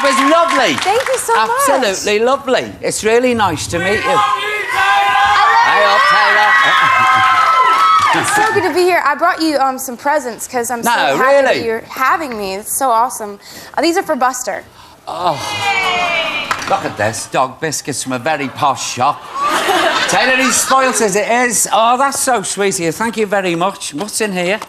was lovely. Thank you so much. Absolutely lovely. It's really nice to meet you. Hey up, Taylor. It's so good to be here. I brought you some presents because I'm so happy that you're having me. It's so awesome. These are for Buster. Oh, look at this. Dog biscuits from a very posh shop. Taylor, he's spoilt as it is. Oh, that's so sweet of you. Thank you very much. What's in here?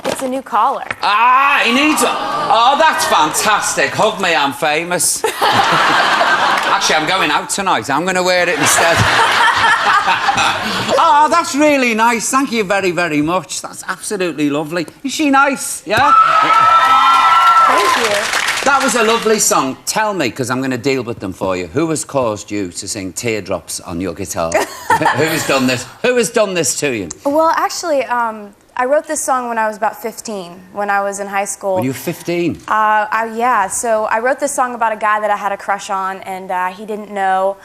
It's a new collar. Ah, he needs it. Oh, that's fantastic. Hug me, I'm famous. Actually, I'm going out tonight. I'm going to wear it instead. Oh, that's really nice. Thank you very, very much. That's absolutely lovely. Is she nice? Yeah? Thank you. That was a lovely song. Tell me, because I'm going to deal with them for you, who has caused you to sing Teardrops on your guitar? Who has done this? Who has done this to you? Well, actually, I wrote this song when I was about 15, when I was in high school. When you were 15? Yeah, so I wrote this song about a guy that I had a crush on, and he didn't know.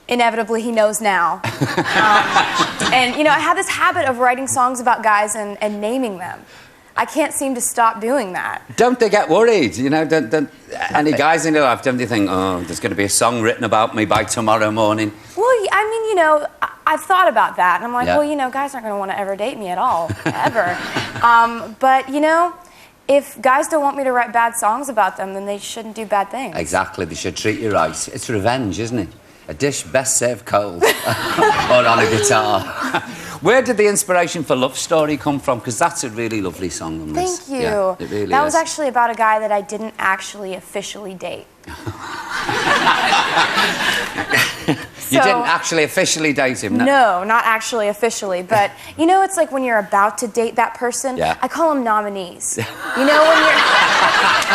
Inevitably, he knows now. And, you know, I have this habit of writing songs about guys and naming them. I can't seem to stop doing that. Don't they get worried? You know, don't any guys in your life, don't they think, oh, there's going to be a song written about me by tomorrow morning? Well, I mean, you know, I've thought about that. And I'm like, well, you know, guys aren't going to want to ever date me at all, ever. But, you know, if guys don't want me to write bad songs about them, then they shouldn't do bad things. Exactly. They should treat you right. It's revenge, isn't it? A dish best served cold. Or on a guitar. Where did the inspiration for Love Story come from? Because that's a really lovely song on this. Thank you. Yeah, it really that is. was actually about a guy that I didn't actually officially date. You didn't actually officially date him? No, not actually officially. But, you know, it's like when you're about to date that person, I call them nominees. You know,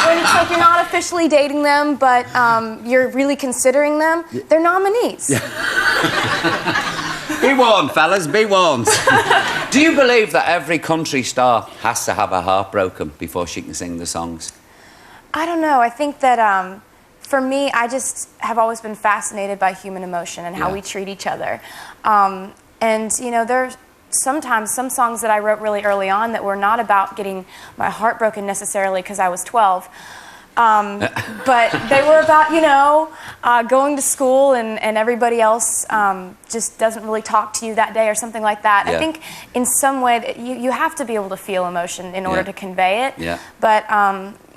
when it's like you're not officially dating them, but you're really considering them, they're nominees. Be warned, fellas, be warned. Do you believe that every country star has to have her heart broken before she can sing the songs? I don't know. I think that, for me, I just have always been fascinated by human emotion and how we treat each other. And, you know, there's sometimes some songs that I wrote really early on that were not about getting my heart broken necessarily because I was 12. But they were about, you know, going to school and everybody else just doesn't really talk to you that day or something like that. I think in some way that you have to be able to feel emotion in order to convey it. But,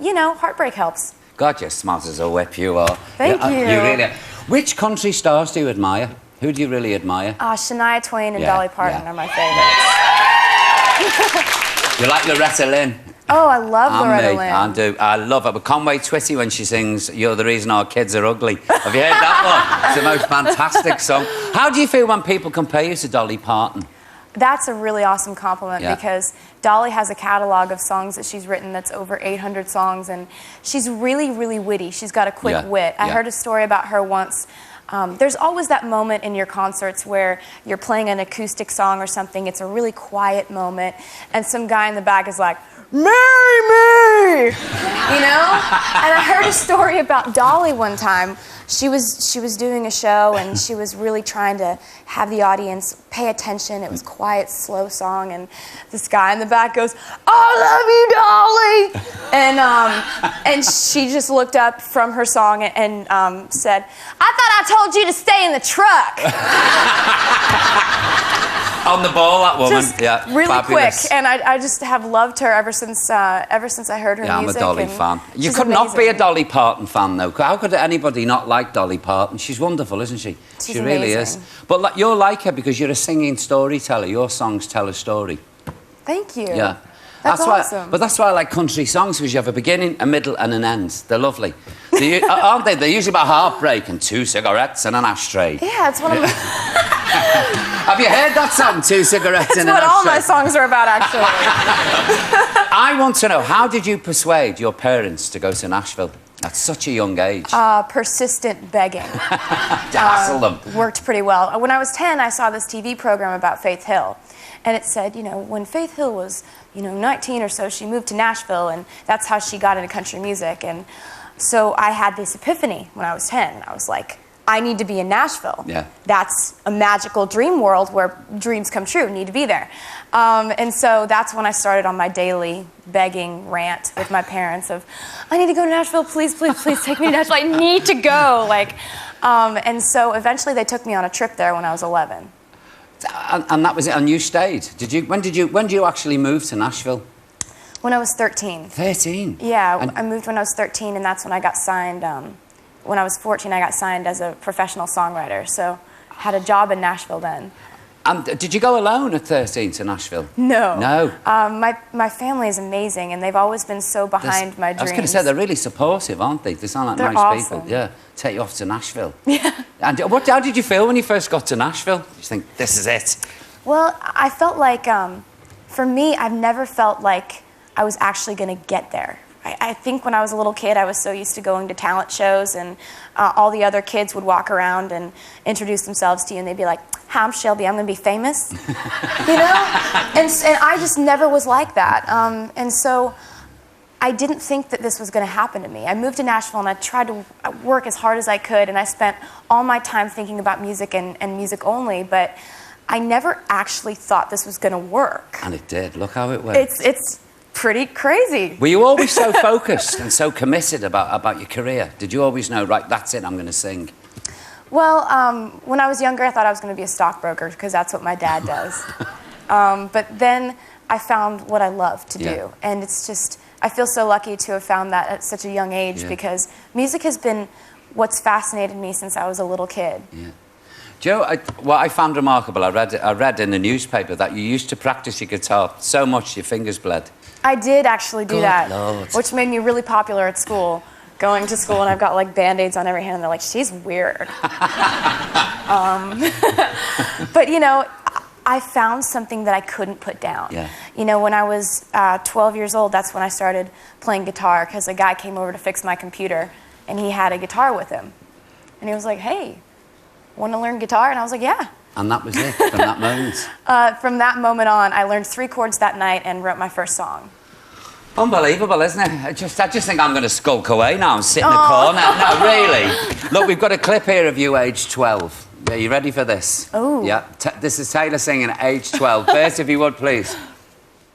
you know, heartbreak helps. God, you're smart as a whip, you are. Thank you. You really are. Which country stars do you admire? Who do you really admire? Shania Twain and Dolly Parton are my favorites. You like Loretta Lynn? Oh, I love Loretta Lynn. I do. I love her. But Conway Twitty when she sings "You're the Reason Our Kids Are Ugly." Have you heard that one? It's the most fantastic song. How do you feel when people compare you to Dolly Parton? That's a really awesome compliment because Dolly has a catalog of songs that she's written that's over 800 songs, and she's really, really witty. She's got a quick wit. I heard a story about her once. There's always that moment in your concerts where you're playing an acoustic song or something. It's a really quiet moment, and some guy in the back is like, "Marry me!" You know? And I heard a story about Dolly one time. She was doing a show, and she was really trying to have the audience pay attention. It was a quiet, slow song, and this guy in the back goes, "I love you, Dolly!" And she just looked up from her song and said, "I thought I told you to stay in the truck." On the ball, that woman. Just really fabulous. Quick, and I just have loved her ever since I heard her music. I'm a Dolly fan. You could not be a Dolly Parton fan, though. How could anybody not like Dolly Parton? She's wonderful, isn't she? She's she really amazing. is. But you're like her because you're a singing storyteller. Your songs tell a story. Thank you. Yeah. That's awesome. But that's why I like country songs, because you have a beginning, a middle, and an end. They're lovely. Aren't they? They're usually about heartbreak and 2 cigarettes and an ashtray. Yeah, it's one of my... Have you heard that song, 2 cigarettes and an ashtray? That's what all my songs are about, actually. I want to know, how did you persuade your parents to go to Nashville at such a young age? Persistent begging. To hassle them. Worked pretty well. When I was 10, I saw this TV program about Faith Hill. And it said, you know, when Faith Hill was, 19 or so, she moved to Nashville, and that's how she got into country music. And so I had this epiphany when I was 10. I was like, I need to be in Nashville. Yeah. That's a magical dream world where dreams come true. Need to be there. And so that's when I started on my daily begging rant with my parents of, I need to go to Nashville. Please, please, please take me to Nashville. I need to go. Like, and so eventually they took me on a trip there when I was 11. And that was it. And you stayed. When did you actually move to Nashville? When I was 13. 13? Yeah, I moved when I was 13, and that's when I got signed. When I was 14, I got signed as a professional songwriter, so I had a job in Nashville then. Did you go alone at 13 to Nashville? No. No? My family is amazing, and they've always been so behind my dreams. I was going to say, they're really supportive, aren't they? They sound like They're nice awesome. people. Yeah, take you off to Nashville. Yeah. And how did you feel when you first got to Nashville? Did you think, this is it? Well, I felt like, for me, I've never felt like I was actually going to get there. I think when I was a little kid, I was so used to going to talent shows, and all the other kids would walk around and introduce themselves to you, and they'd be like, hi, I'm Shelby, I'm going to be famous. You know? And I just never was like that. And so I didn't think that this was going to happen to me. I moved to Nashville, and I tried to work as hard as I could, and I spent all my time thinking about music and music only, but I never actually thought this was going to work. And it did. Look how it went. It's pretty crazy. Were you always so focused and so committed about your career? Did you always know, right, that's it, I'm going to sing? Well, when I was younger, I thought I was going to be a stockbroker because that's what my dad does. But then I found what I love to do. And it's just, I feel so lucky to have found that at such a young age because music has been what's fascinated me since I was a little kid. Yeah. Joe, what I found remarkable, I read in the newspaper that you used to practice your guitar so much your fingers bled. I did actually do that, Lord. which made me really popular at school. Going to school and I've got like Band-Aids on every hand and they're like, she's weird. But you know, I found something that I couldn't put down. Yeah. You know, when I was 12 years old, that's when I started playing guitar because a guy came over to fix my computer and he had a guitar with him. And he was like, hey, want to learn guitar? And I was like, yeah. And that was it from that moment? From that moment on, I learned 3 chords that night and wrote my first song. Unbelievable, isn't it? I just think I'm going to skulk away now and sit in the corner. No, really. Look, we've got a clip here of you age 12. Are you ready for this? Oh. Yeah. This is Taylor singing at age 12. Bert, if you would, please.